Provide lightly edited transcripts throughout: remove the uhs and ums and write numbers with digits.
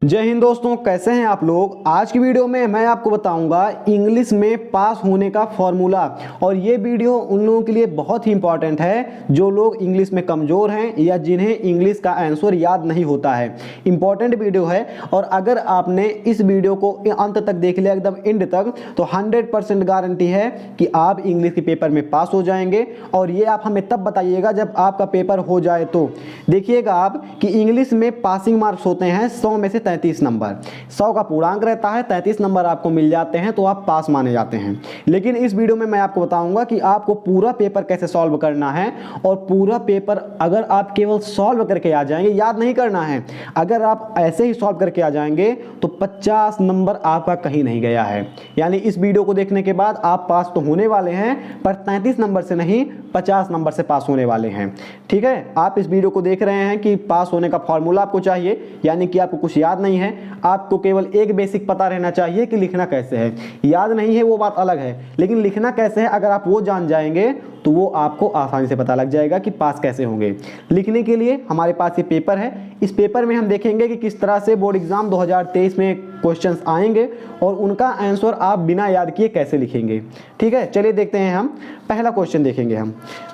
जय हिंद दोस्तों, कैसे हैं आप लोग। आज की वीडियो में मैं आपको बताऊंगा इंग्लिश में पास होने का फॉर्मूला। और ये वीडियो उन लोगों के लिए बहुत ही इंपॉर्टेंट है जो लोग इंग्लिश में कमज़ोर हैं या जिन्हें इंग्लिश का आंसर याद नहीं होता है। इंपॉर्टेंट वीडियो है और अगर आपने इस वीडियो को अंत तक देख लिया एकदम एंड तक तो 100% गारंटी है कि आप इंग्लिश के पेपर में पास हो जाएंगे। और ये आप हमें तब बताइएगा जब आपका पेपर हो जाए। तो देखिएगा आप कि इंग्लिश में पासिंग मार्क्स होते हैं 100 में से 33 नंबर। 100 का पूर्णांक रहता है, 33 नंबर आपको मिल जाते हैं तो आप पास माने जाते हैं। लेकिन इस वीडियो में मैं आपको बताऊंगा कि आपको पूरा पेपर कैसे सॉल्व करना है। और पूरा पेपर अगर आप केवल सॉल्व करके आ जाएंगे, याद नहीं करना है, अगर आप ऐसे ही सॉल्व करके आ जाएंगे तो 50 नंबर आपका कहीं नहीं गया है। यानी इस वीडियो को देखने के बाद आप पास तो होने वाले हैं, पर 33 नंबर से नहीं 50 नंबर से पास होने वाले हैं। ठीक है, आप इस वीडियो को देख रहे हैं कि पास होने का फॉर्मूला आपको चाहिए, यानी कि आपको कुछ याद नहीं है, आपको केवल एक बेसिक पता रहना चाहिए कि लिखना कैसे है। याद नहीं है वो बात अलग है, लेकिन लिखना कैसे है अगर आप वो जान जाएंगे तो वो आपको आसानी से पता लग जाएगा कि पास कैसे होंगे। लिखने के लिए हमारे पास ये पेपर है। इस पेपर में हम देखेंगे कि किस तरह से बोर्ड एग्जाम 2023 में क्वेश्चंस आएंगे और उनका आंसर आप बिना याद किए कैसे लिखेंगे। ठीक है, चलिए देखते हैं। हम पहला क्वेश्चन देखेंगे। हम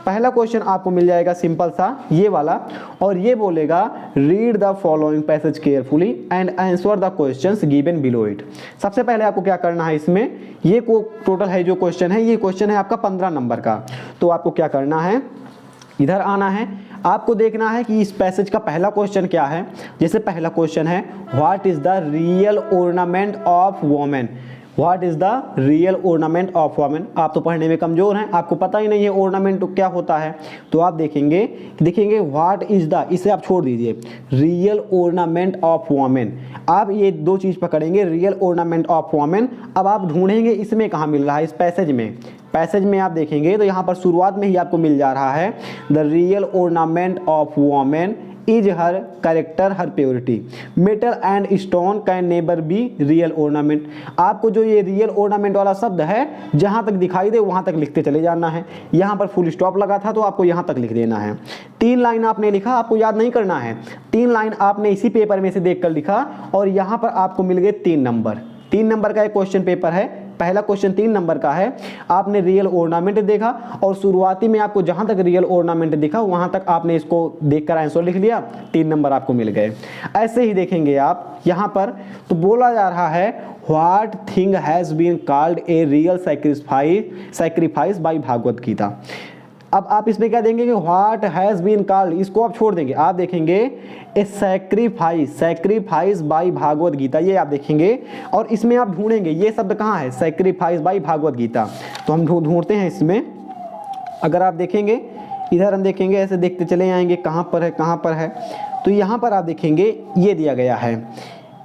पहला क्वेश्चन आपको मिल जाएगा सिंपल सा ये वाला, और ये बोलेगा read the following passage carefully and answer the questions given below it. सबसे पहले आपको क्या करना है, इसमें ये टोटल है जो क्वेश्चन है, ये क्वेश्चन है आपका 15 नंबर का। तो आपको क्या करना है, इधर आना है, आपको देखना है कि इस पैसेज का पहला क्वेश्चन क्या है। जैसे पहला क्वेश्चन है what is the real ornament of women. What is the real ornament of women. आप तो पढ़ने में कमजोर हैं, आपको पता ही नहीं है ऑर्नामेंट क्या होता है। तो आप देखेंगे व्हाट इज द, इसे आप छोड़ दीजिए, रियल ऑर्नामेंट ऑफ वोमेन। आप ये दो चीज पकड़ेंगे, रियल ऑर्नामेंट ऑफ वोमेन। अब आप ढूंढेंगे इसमें कहाँ मिल रहा है, इस पैसेज में आप देखेंगे तो यहाँ पर शुरुआत में ही आपको मिल जा रहा है the real ornament of women is her character her purity, metal and stone can neighbour be real ornament. आपको जो ये रियल ऑर्नामेंट वाला शब्द है जहाँ तक दिखाई दे वहाँ तक लिखते चले जाना है। यहाँ पर फुल स्टॉप लगा था तो आपको यहाँ तक लिख देना है। 3 लाइन आपने लिखा, आपको याद नहीं करना है, 3 लाइन आपने इसी पेपर में से देखकर लिखा और यहाँ पर आपको मिल गए 3 नंबर। 3 नंबर का एक क्वेश्चन पेपर है, पहला क्वेश्चन 3 नंबर का है। आपने रियल ऑर्नामेंट देखा और शुरुआती में आपको जहां तक रियल ऑर्नामेंट दिखा वहां तक आपने इसको देखकर आंसर लिख लिया, 3 नंबर आपको मिल गए। ऐसे ही देखेंगे आप यहां पर, तो बोला जा रहा है what thing has been called a real sacrifice by Bhagavad Gita. अब आप इसमें क्या देंगे कि व्हाट हैज बीन कॉल्ड, इसको आप छोड़ देंगे। आप देखेंगे ए सैक्रिफाइस बाय भागवत गीता, ये आप देखेंगे और इसमें आप ढूंढेंगे ये शब्द कहाँ है, सैक्रिफाइस बाय भागवत गीता। तो हम ढूंढते हैं इसमें। अगर आप देखेंगे इधर, हम देखेंगे ऐसे देखते चले आएंगे कहाँ पर है कहाँ पर है। तो यहाँ पर आप देखेंगे ये दिया गया है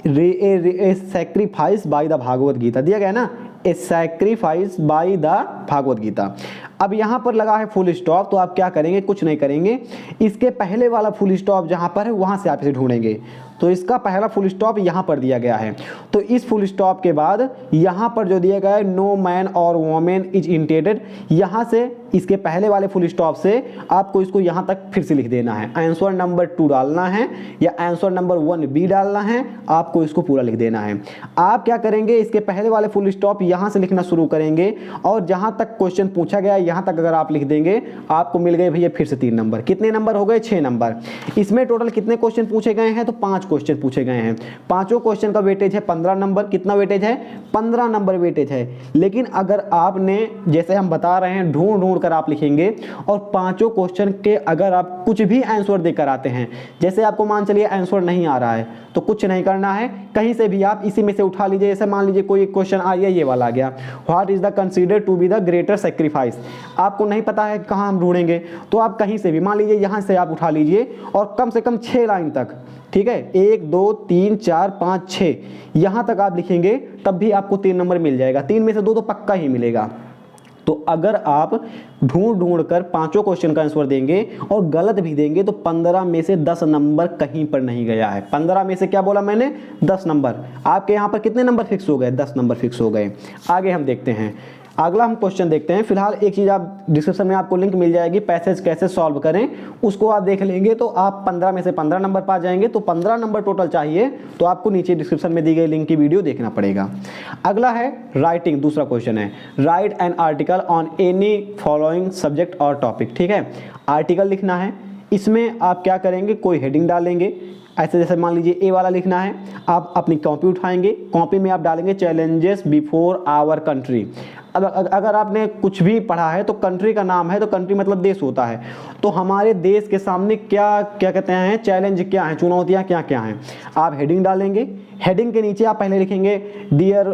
a sacrifice by the Bhagavad Gita, दिया गया ना, a sacrifice by the Bhagavad Gita. अब यहाँ पर लगा है फुल स्टॉप, तो आप क्या करेंगे, कुछ नहीं करेंगे, इसके पहले वाला फुल स्टॉप जहाँ पर है वहाँ से आप इसे ढूंढेंगे। तो इसका पहला फुल स्टॉप यहाँ पर दिया गया है, तो इस फुल स्टॉप के बाद यहाँ पर जो दिया गया है नो मैन और वोमेन इज इंटेडेड, यहाँ से इसके पहले वाले फुल स्टॉप से आपको इसको यहाँ तक फिर से लिख देना है। आंसर नंबर 2 डालना है या आंसर नंबर 1B डालना है, आपको इसको पूरा लिख देना है। आप क्या करेंगे, इसके पहले वाले फुल स्टॉप यहाँ से लिखना शुरू करेंगे और जहाँ तक क्वेश्चन पूछा गया यहाँ तक अगर आप लिख देंगे आपको मिल गए भैया फिर से 3 नंबर। कितने नंबर हो गए, 6 नंबर। इसमें टोटल कितने क्वेश्चन पूछे गए हैं, तो 5 क्वेश्चन पूछे गए हैं। पांचों क्वेश्चन का वेटेज है 15 नंबर। कितना वेटेज है, 15 नंबर वेटेज है। लेकिन अगर आपने, जैसे हम बता रहे हैं, ढूंढ कर आप लिखेंगे और पांचों क्वेश्चन के अगर आप कुछ भी आंसर देकर आते हैं, जैसे आपको मान चलिए आंसर नहीं आ रहा है तो कुछ नहीं करना है, कहीं से भी आप इसी में से उठा लीजिए। जैसे मान लीजिए कोई क्वेश्चन आ गया, ये वाला आ गया, what is the consider to be the greater sacrifice. आपको नहीं पता है कहाँ हम ढूंढेंगे, तो आप कहीं से भी मान लीजिए यहाँ से आप उठा लीजिए और कम से कम 6 लाइन तक, ठीक है, 1 2 3 4 5 6 यहाँ तक आप लिखेंगे तब भी आपको 3 नंबर मिल जाएगा। 3 में से 2 तो पक्का ही मिलेगा। तो अगर आप ढूंढ कर पांचों क्वेश्चन का आंसर देंगे और गलत भी देंगे तो 15 में से 10 नंबर कहीं पर नहीं गया है। 15 में से क्या बोला मैंने, 10 नंबर। आपके यहाँ पर कितने नंबर फिक्स हो गए, 10 नंबर फिक्स हो गए। आगे हम देखते हैं। अगला हम क्वेश्चन देखते हैं। फिलहाल एक चीज़ आप डिस्क्रिप्शन में आपको लिंक मिल जाएगी, पैसेज कैसे सॉल्व करें उसको आप देख लेंगे तो आप 15 में से 15 नंबर पा जाएंगे। तो 15 नंबर टोटल चाहिए तो आपको नीचे डिस्क्रिप्शन में दी गई लिंक की वीडियो देखना पड़ेगा। अगला है राइटिंग, दूसरा क्वेश्चन है right an article on any following subject और टॉपिक। ठीक है, आर्टिकल लिखना है। इसमें आप क्या करेंगे, कोई हेडिंग डालेंगे, ऐसे जैसे मान लीजिए ए वाला लिखना है, आप अपनी कॉपी उठाएंगे, कॉपी में आप डालेंगे चैलेंजेस बिफोर आवर कंट्री। अब अगर आपने कुछ भी पढ़ा है तो कंट्री का नाम है, तो कंट्री मतलब देश होता है, तो हमारे देश के सामने क्या क्या कहते हैं, चैलेंज क्या हैं, चुनौतियां क्या क्या हैं, आप हेडिंग डालेंगे। हेडिंग के नीचे आप पहले लिखेंगे there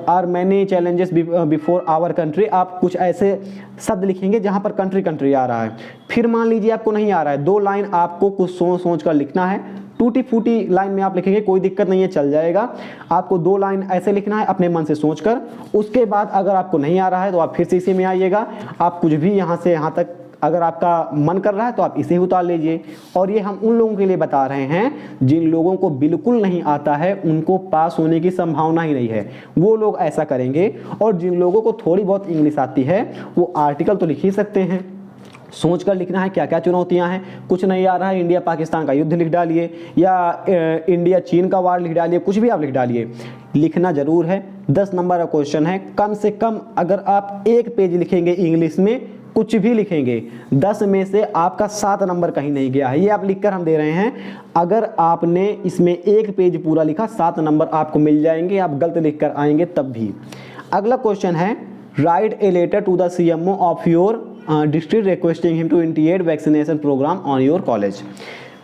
are many challenges before our country. आप कुछ ऐसे शब्द लिखेंगे जहां पर कंट्री कंट्री आ रहा है। फिर मान लीजिए आपको नहीं आ रहा है, 2 लाइन आपको कुछ सोच सोच कर लिखना है। टूटी फूटी लाइन में आप लिखेंगे, कोई दिक्कत नहीं है, चल जाएगा। आपको 2 लाइन ऐसे लिखना है अपने मन से सोचकर। उसके बाद अगर आपको नहीं आ रहा है तो आप फिर से इसी में आइएगा। आप कुछ भी यहाँ से यहाँ तक अगर आपका मन कर रहा है तो आप इसे ही उतार लीजिए। और ये हम उन लोगों के लिए बता रहे हैं जिन लोगों को बिल्कुल नहीं आता है, उनको पास होने की संभावना ही नहीं है, वो लोग ऐसा करेंगे। और जिन लोगों को थोड़ी बहुत इंग्लिश आती है वो आर्टिकल तो लिख ही सकते हैं। सोच कर लिखना है क्या क्या चुनौतियां हैं। कुछ नहीं आ रहा है, इंडिया पाकिस्तान का युद्ध लिख डालिए या इंडिया चीन का वार लिख डालिए, कुछ भी आप लिख डालिए, लिखना जरूर है। 10 नंबर का क्वेश्चन है। कम से कम अगर आप 1 पेज लिखेंगे इंग्लिश में, कुछ भी लिखेंगे, 10 में से आपका 7 नंबर कहीं नहीं गया है। ये आप लिखकर हम दे रहे हैं। अगर आपने इसमें 1 पेज पूरा लिखा, 7 नंबर आपको मिल जाएंगे। आप गलत लिखकर आएंगे तब भी। अगला क्वेश्चन है write a letter to the CMO of your district requesting him to initiate vaccination program on your college.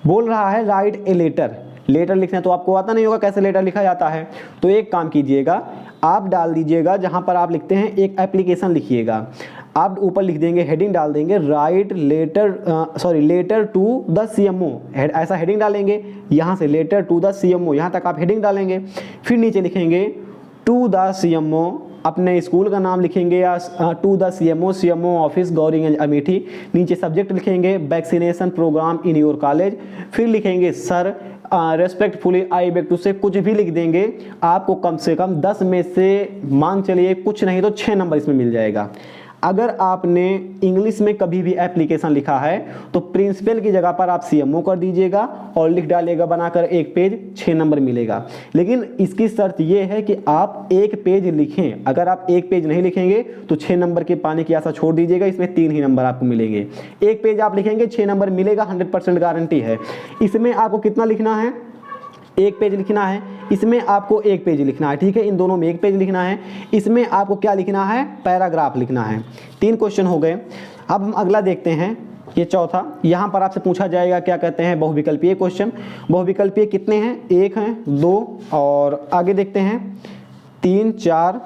बोल रहा है राइट ए लेटर। लेटर लिखना तो आपको आता नहीं होगा कैसे लेटर लिखा जाता है, तो एक काम कीजिएगा, आप डाल दीजिएगा जहां पर आप लिखते हैं एक एप्लीकेशन लिखिएगा। आप ऊपर लिख देंगे, हेडिंग डाल देंगे write letter to the CMO, ऐसा हेडिंग डालेंगे। यहाँ से लेटर टू द CMO यहाँ तक आप हेडिंग डालेंगे। फिर नीचे लिखेंगे टू द CMO, अपने स्कूल का नाम लिखेंगे या to the CMO office Gauriganj Amethi. नीचे सब्जेक्ट लिखेंगे vaccination program in your college. फिर लिखेंगे sir respectfully I beg to say, कुछ भी लिख देंगे। आपको कम से कम 10 में से मान चलिए कुछ नहीं तो 6 नंबर इसमें मिल जाएगा। अगर आपने इंग्लिश में कभी भी एप्लीकेशन लिखा है तो प्रिंसिपल की जगह पर आप CMO कर दीजिएगा और लिख डालिएगा बनाकर 1 पेज, 6 नंबर मिलेगा। लेकिन इसकी शर्त यह है कि आप 1 पेज लिखें। अगर आप 1 पेज नहीं लिखेंगे तो 6 नंबर के पाने की आशा छोड़ दीजिएगा, इसमें 3 ही नंबर आपको मिलेंगे। 1 पेज आप लिखेंगे 6 नंबर मिलेगा, 100% गारंटी है। इसमें आपको कितना लिखना है, 1 पेज लिखना है। इसमें आपको 1 पेज लिखना है, ठीक है, इन दोनों में 1 पेज लिखना है। इसमें आपको क्या लिखना है, पैराग्राफ लिखना है। 3 क्वेश्चन हो गए। अब हम अगला देखते हैं, ये चौथा। यहाँ पर आपसे पूछा जाएगा क्या कहते हैं बहुविकल्पीय क्वेश्चन। बहुविकल्पीय कितने हैं, 1 हैं, 2 और आगे देखते हैं 3, 4,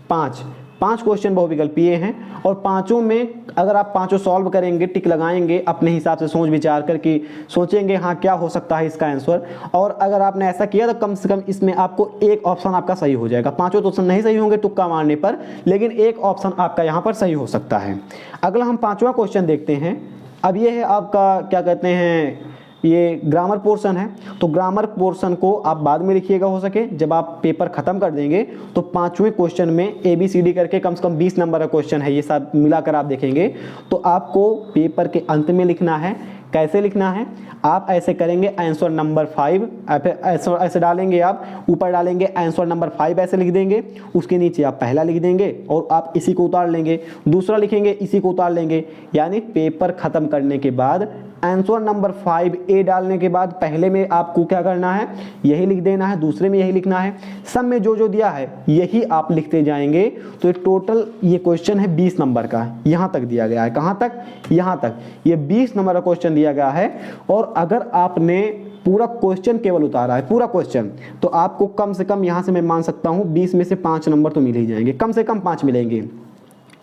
5। 5 क्वेश्चन बहुविकल्पीय हैं और पांचों में अगर आप पांचों सॉल्व करेंगे, टिक लगाएंगे अपने हिसाब से, सोच विचार करके सोचेंगे हाँ क्या हो सकता है इसका आंसर, और अगर आपने ऐसा किया तो कम से कम इसमें आपको एक ऑप्शन आपका सही हो जाएगा। पांचों तो नहीं सही होंगे तुक्का मारने पर, लेकिन एक ऑप्शन आपका यहाँ पर सही हो सकता है। अगला हम 5वां क्वेश्चन देखते हैं। अब ये है आपका क्या कहते हैं, ये ग्रामर पोर्शन है। तो ग्रामर पोर्शन को आप बाद में लिखिएगा, हो सके जब आप पेपर खत्म कर देंगे तो 5वें क्वेश्चन में ABCD करके कम से कम 20 नंबर का क्वेश्चन है, ये सब मिलाकर आप देखेंगे तो आपको पेपर के अंत में लिखना है। कैसे लिखना है, आप ऐसे करेंगे आंसर नंबर 5 ऐसे डालेंगे, आप ऊपर डालेंगे आंसर नंबर 5 ऐसे लिख देंगे, उसके नीचे आप पहला लिख देंगे और आप इसी को उतार लेंगे, दूसरा लिखेंगे इसी को उतार लेंगे। यानी पेपर खत्म करने के बाद आंसर नंबर 5A डालने के बाद पहले में आपको क्या करना है, यही लिख देना है, दूसरे में यही लिखना है, सब में जो जो दिया है यही आप लिखते जाएंगे। तो ये टोटल ये क्वेश्चन है 20 नंबर का, यहाँ तक दिया गया है। कहाँ तक, यहाँ तक, ये 20 नंबर का क्वेश्चन दिया गया है। और अगर आपने पूरा क्वेश्चन केवल उतारा है, पूरा क्वेश्चन, तो आपको कम से कम यहाँ से मैं मान सकता हूँ 20 में से 5 नंबर तो मिल ही जाएंगे, कम से कम 5 मिलेंगे।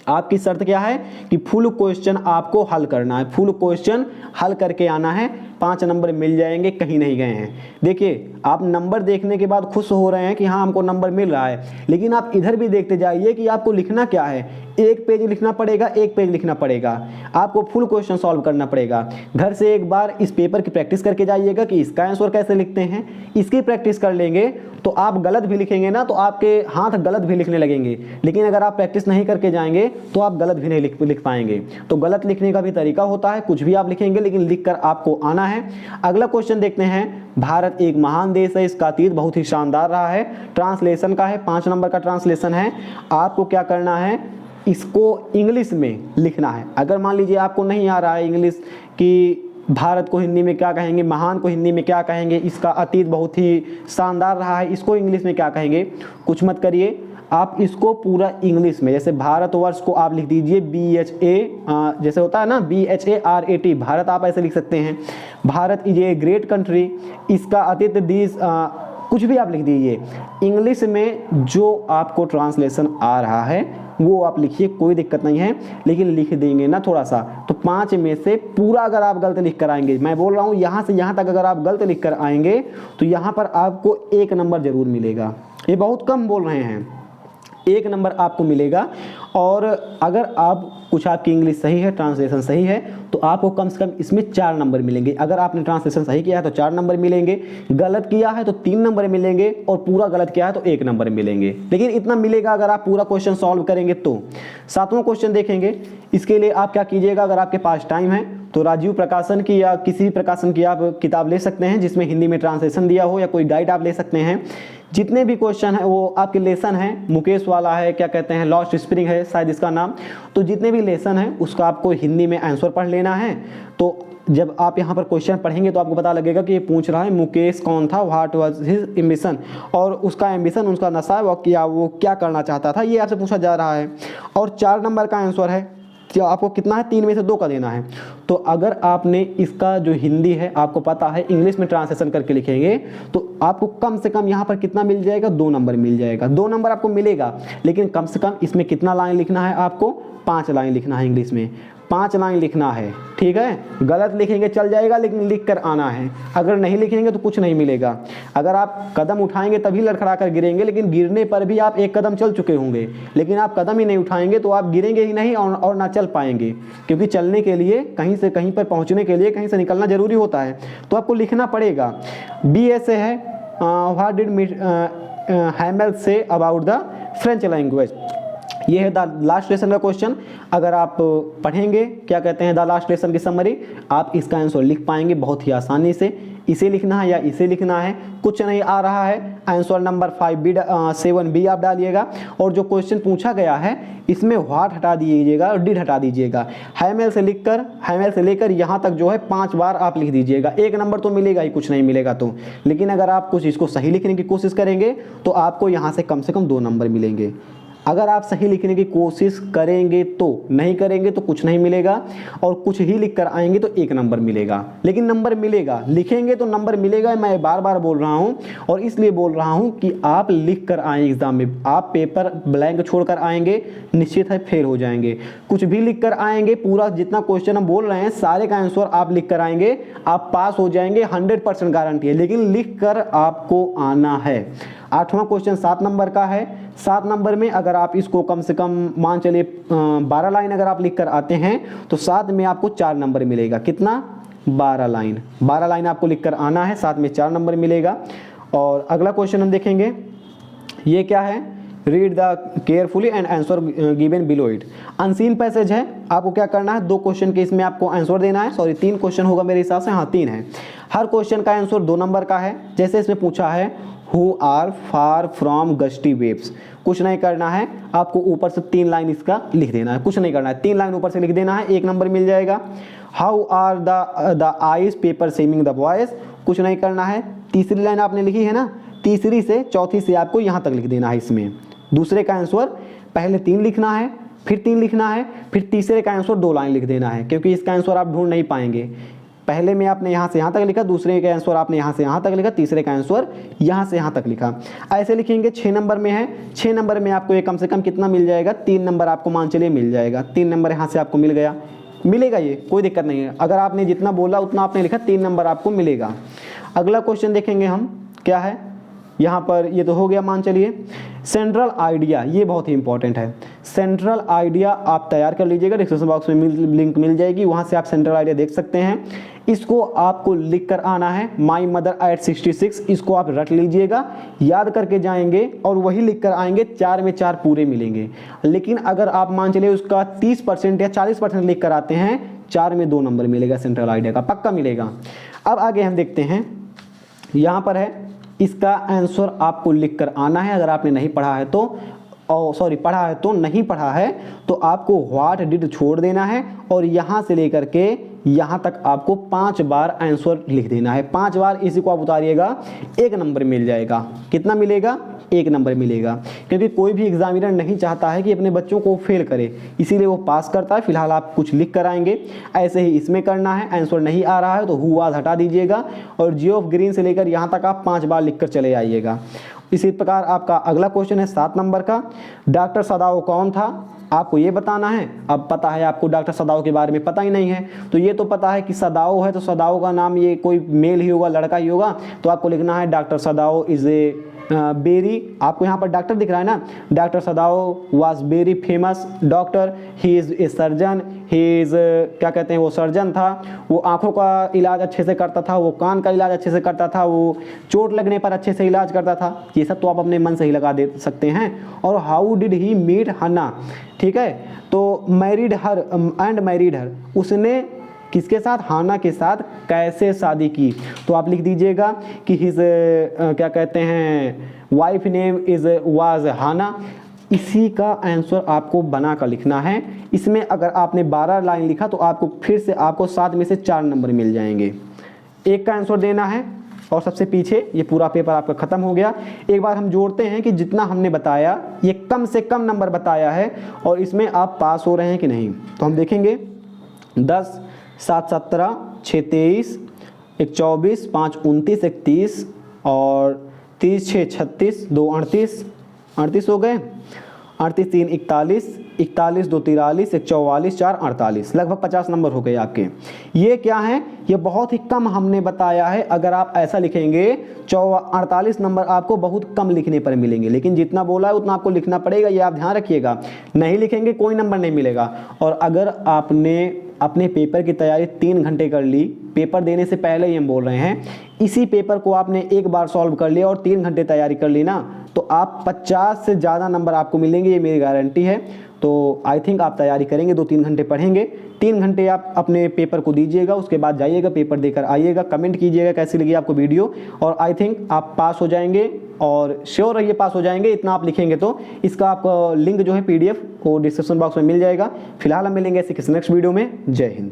आपकी शर्त क्या है कि फुल क्वेश्चन आपको हल करना है, फुल क्वेश्चन हल करके आना है, 5 नंबर मिल जाएंगे, कहीं नहीं गए हैं। देखिए आप नंबर देखने के बाद खुश हो रहे हैं कि हाँ हमको नंबर मिल रहा है, लेकिन आप इधर भी देखते जाइए कि आपको लिखना क्या है। एक पेज लिखना पड़ेगा, एक पेज लिखना पड़ेगा, आपको फुल क्वेश्चन सॉल्व करना पड़ेगा। घर से एक बार इस पेपर की प्रैक्टिस करके जाइएगा कि इसका आंसर कैसे लिखते हैं। इसकी प्रैक्टिस कर लेंगे तो आप गलत भी लिखेंगे ना तो आपके हाथ गलत भी लिखने लगेंगे, लेकिन अगर आप प्रैक्टिस नहीं करके जाएंगे तो आप गलत भी नहीं लिख पाएंगे। तो गलत लिखने का भी तरीका होता है, कुछ भी आप लिखेंगे लेकिन लिखकर आपको आना है। अगला क्वेश्चन देखते हैं। भारत एक महान देश है, इसका अतीत बहुत ही शानदार रहा है। ट्रांसलेशन का है, 5 नंबर का ट्रांसलेशन है। आपको क्या करना है, इसको इंग्लिश में लिखना है। अगर मान लीजिए आपको नहीं आ रहा है इंग्लिश कि भारत को हिंदी में क्या कहेंगे, महान को हिंदी में क्या कहेंगे, इसका अतीत बहुत ही शानदार रहा है, इसको इंग्लिश में क्या कहेंगे, कुछ मत करिए, आप इसको पूरा इंग्लिश में, जैसे भारतवर्ष को आप लिख दीजिए BHA, जैसे होता है ना BHARAT, भारत आप ऐसे लिख सकते हैं। Bharat is a great country, इसका अतीत दिस, कुछ भी आप लिख दीजिए। इंग्लिश में जो आपको ट्रांसलेशन आ रहा है वो आप लिखिए, कोई दिक्कत नहीं है, लेकिन लिख देंगे ना थोड़ा सा तो 5 में से पूरा अगर आप गलत लिख कर आएंगे, मैं बोल रहा हूँ यहाँ से यहाँ तक अगर आप गलत लिख कर आएंगे तो यहाँ पर आपको 1 नंबर जरूर मिलेगा। ये बहुत कम बोल रहे हैं, 1 नंबर आपको मिलेगा। और अगर आप कुछ आपकी इंग्लिश सही है, ट्रांसलेशन सही है, तो आपको कम से कम इसमें 4 नंबर मिलेंगे। अगर आपने ट्रांसलेशन सही किया है तो 4 नंबर मिलेंगे, गलत किया है तो 3 नंबर मिलेंगे, और पूरा गलत किया है तो 1 नंबर मिलेंगे। लेकिन इतना मिलेगा अगर आप पूरा क्वेश्चन सॉल्व करेंगे तो। 7वां क्वेश्चन देखेंगे। इसके लिए आप क्या कीजिएगा, अगर आपके पास टाइम है तो राजीव प्रकाशन की या किसी भी प्रकाशन की आप किताब ले सकते हैं जिसमें हिंदी में ट्रांसलेशन दिया हो, या कोई गाइड आप ले सकते हैं। जितने भी क्वेश्चन है वो आपके लेसन है, मुकेश वाला है, क्या कहते हैं, लॉस्ट स्प्रिंग है शायद इसका नाम, तो जितने भी लेसन है उसका आपको हिंदी में आंसर पढ़ लेना है। तो जब आप यहाँ पर क्वेश्चन पढ़ेंगे तो आपको पता लगेगा कि ये पूछ रहा है मुकेश कौन था, व्हाट वाज हिज एम्बिशन, और उसका एम्बिशन, उसका नशा, वो क्या करना चाहता था, ये आपसे पूछा जा रहा है। और 4 नंबर का आंसर है, तो आपको कितना है, 3 में से 2 का देना है। तो अगर आपने इसका जो हिंदी है आपको पता है, इंग्लिश में ट्रांसलेशन करके लिखेंगे तो आपको कम से कम यहाँ पर कितना मिल जाएगा, 2 नंबर मिल जाएगा। 2 नंबर आपको मिलेगा, लेकिन कम से कम इसमें कितना लाइन लिखना है, आपको 5 लाइन लिखना है, इंग्लिश में 5 लाइन लिखना है, ठीक है। गलत लिखेंगे चल जाएगा, लेकिन लिख कर आना है। अगर नहीं लिखेंगे तो कुछ नहीं मिलेगा। अगर आप कदम उठाएंगे तभी लड़खड़ा कर गिरेंगे, लेकिन गिरने पर भी आप 1 कदम चल चुके होंगे, लेकिन आप कदम ही नहीं उठाएंगे तो आप गिरेंगे ही नहीं और ना चल पाएंगे। क्योंकि चलने के लिए, कहीं से कहीं पर पहुंचने के लिए कहीं से निकलना जरूरी होता है, तो आपको लिखना पड़ेगा। BA से है, what did Hamel say about the French language, ये है द लास्ट लेसन का क्वेश्चन। अगर आप पढ़ेंगे क्या कहते हैं द लास्ट लेसन की समरी, आप इसका आंसर लिख पाएंगे बहुत ही आसानी से। इसे लिखना है या इसे लिखना है, कुछ नहीं आ रहा है, आंसर नंबर 7B आप डालिएगा। और जो क्वेश्चन पूछा गया है इसमें व्हाट हटा दीजिएगा और डिड हटा दीजिएगा। हैमेल से लेकर यहाँ तक जो है 5 बार आप लिख दीजिएगा। 1 नंबर तो मिलेगा ही, कुछ नहीं मिलेगा तो। लेकिन अगर आप कुछ इसको सही लिखने की कोशिश करेंगे तो आपको यहाँ से कम 2 नंबर मिलेंगे। अगर आप सही लिखने की कोशिश करेंगे तो, नहीं करेंगे तो कुछ नहीं मिलेगा, और कुछ ही लिख कर आएंगे तो 1 नंबर मिलेगा। लेकिन नंबर मिलेगा, लिखेंगे तो नंबर मिलेगा, मैं बार बार बोल रहा हूँ। और इसलिए बोल रहा हूँ कि आप लिख कर आएँ एग्जाम में, आप पेपर ब्लैंक छोड़कर आएंगे निश्चित है फेल हो जाएंगे। कुछ भी लिख कर आएंगे, पूरा जितना क्वेश्चन हम बोल रहे हैं सारे का आंसर आप लिख कर आएंगे, आप पास हो जाएंगे, 100% गारंटी है। लेकिन लिख कर आपको आना है। 8वां क्वेश्चन 7 नंबर का है। 7 नंबर में अगर आप इसको कम से कम मान चलिए 12 लाइन अगर आप लिख कर आते हैं तो 7 में आपको 4 नंबर मिलेगा। कितना, 12 लाइन। 12 लाइन आपको लिख कर आना है, 7 में 4 नंबर मिलेगा। और अगला क्वेश्चन हम देखेंगे, ये क्या है, read the carefully and answer given below it. Unseen passage है, आपको क्या करना है, 2 क्वेश्चन के इसमें आपको आंसर देना है। सॉरी 3 क्वेश्चन होगा मेरे हिसाब से, हाँ 3 है। हर क्वेश्चन का आंसर 2 नंबर का है। जैसे इसमें पूछा है who are far from gusty waves, कुछ नहीं करना है, आपको ऊपर से 3 लाइन इसका लिख देना है, कुछ नहीं करना है, 3 लाइन ऊपर से लिख देना है, 1 नंबर मिल जाएगा। How are the eyes paper seeming the voice, कुछ नहीं करना है, तीसरी लाइन आपने लिखी है ना, तीसरी से चौथी से आपको यहाँ तक लिख देना है। इसमें दूसरे का आंसर पहले 3 लिखना है, फिर 3 लिखना है, फिर तीसरे का आंसर 2 लाइन लिख देना है, क्योंकि इसका आंसर आप ढूंढ नहीं पाएंगे। पहले में आपने यहाँ से यहाँ तक लिखा, दूसरे का आंसर आपने यहाँ से यहाँ तक लिखा, तीसरे का आंसर यहाँ से यहाँ तक लिखा, ऐसे लिखेंगे। 6 नंबर में है, 6 नंबर में आपको ये कम से कम कितना मिल जाएगा, 3 नंबर आपको मान चलिए मिल जाएगा। 3 नंबर यहाँ से आपको मिल गया, मिलेगा, ये कोई दिक्कत नहीं है। अगर आपने जितना बोला उतना आपने लिखा, 3 नंबर आपको मिलेगा। अगला क्वेश्चन देखेंगे हम, क्या है यहाँ पर, ये तो हो गया मान चलिए। सेंट्रल आइडिया, ये बहुत ही इंपॉर्टेंट है। सेंट्रल आइडिया आप तैयार कर लीजिएगा, डिस्क्रिप्शन बॉक्स में लिंक मिल जाएगी, वहाँ से आप सेंट्रल आइडिया देख सकते हैं। इसको आपको लिख कर आना है, माई मदर एट 66, इसको आप रट लीजिएगा, याद करके जाएंगे और वही लिख कर आएंगे, 4 में 4 पूरे मिलेंगे। लेकिन अगर आप मान चलिए उसका 30% या 40% लिख कर आते हैं, 4 में 2 नंबर मिलेगा, सेंट्रल आइडिया का पक्का मिलेगा। अब आगे हम देखते हैं, यहाँ पर है इसका आंसर आपको लिख कर आना है। अगर आपने नहीं पढ़ा है तो पढ़ा है तो नहीं पढ़ा है तो आपको व्हाट डिड छोड़ देना है और यहाँ से लेकर के यहाँ तक आपको 5 बार आंसर लिख देना है। 5 बार इसी को आप उतारिएगा, 1 नंबर मिल जाएगा। कितना मिलेगा? 1 नंबर मिलेगा, क्योंकि कोई भी एग्जामिनर नहीं चाहता है कि अपने बच्चों को फेल करे, इसीलिए वो पास करता है। फिलहाल आप कुछ लिख कर आएंगे, ऐसे ही इसमें करना है। आंसर नहीं आ रहा है तो हु वाज हटा दीजिएगा और जियो ऑफ ग्रीन से लेकर यहाँ तक आप 5 बार लिख कर चले आइएगा। इसी प्रकार आपका अगला क्वेश्चन है 7 नंबर का, डॉक्टर सदाओ कौन था? आपको ये बताना है। अब पता है आपको डॉक्टर सदाओ के बारे में पता ही नहीं है, तो ये तो पता है कि सदाओ है, तो सदाओ का नाम ये कोई मेल ही होगा, लड़का ही होगा, तो आपको लिखना है doctor Sadao is a very, आपको यहाँ पर डॉक्टर दिख रहा है ना, doctor Sadao was very famous doctor, he is a surgeon, he is क्या कहते हैं, वो सर्जन था, वो आंखों का इलाज अच्छे से करता था, वो कान का इलाज अच्छे से करता था, वो चोट लगने पर अच्छे से इलाज करता था। ये सब तो आप अपने मन से ही लगा दे सकते हैं। और हाउ डिड ही मीट हन्ना, ठीक है, तो मैरिड हर एंड मैरिड हर, उसने किसके साथ? हाना के साथ कैसे शादी की? तो आप लिख दीजिएगा कि हिज क्या कहते हैं, वाइफ नेम इज वाज हाना। इसी का आंसर आपको बना कर लिखना है। इसमें अगर आपने 12 लाइन लिखा तो आपको फिर से आपको 7 में से 4 नंबर मिल जाएंगे। 1 का आंसर देना है और सबसे पीछे ये पूरा पेपर आपका खत्म हो गया। एक बार हम जोड़ते हैं कि जितना हमने बताया ये कम से कम नंबर बताया है और इसमें आप पास हो रहे हैं कि नहीं। तो हम देखेंगे 10, 7 17, 6 23, 1 24, 5 29, 1 30 और 30 6 36, 2 38, 38 हो गए, 38 3 41, 41 2 43, 1 44, 4 48, लगभग 50 नंबर हो गए आपके। ये क्या है? ये बहुत ही कम हमने बताया है। अगर आप ऐसा लिखेंगे 48 नंबर आपको बहुत कम लिखने पर मिलेंगे, लेकिन जितना बोला है उतना आपको लिखना पड़ेगा, ये आप ध्यान रखिएगा। नहीं लिखेंगे कोई नंबर नहीं मिलेगा। और अगर आपने अपने पेपर की तैयारी 3 घंटे कर ली, पेपर देने से पहले ही हम बोल रहे हैं, इसी पेपर को आपने एक बार सॉल्व कर लिया और 3 घंटे तैयारी कर ली ना, तो आप 50 से ज़्यादा नंबर आपको मिलेंगे, ये मेरी गारंटी है। तो आई थिंक आप तैयारी करेंगे, 2-3 घंटे पढ़ेंगे, 3 घंटे आप अपने पेपर को दीजिएगा, उसके बाद जाइएगा पेपर देकर आइएगा, कमेंट कीजिएगा कैसी लगी आपको वीडियो, और आई थिंक आप पास हो जाएंगे और श्योर रहिए पास हो जाएंगे। इतना आप लिखेंगे तो इसका आपका लिंक जो है PDF वो डिस्क्रिप्शन बॉक्स में मिल जाएगा। फिलहाल हम मिलेंगे ऐसे किसी नेक्स्ट वीडियो में। जय हिंद।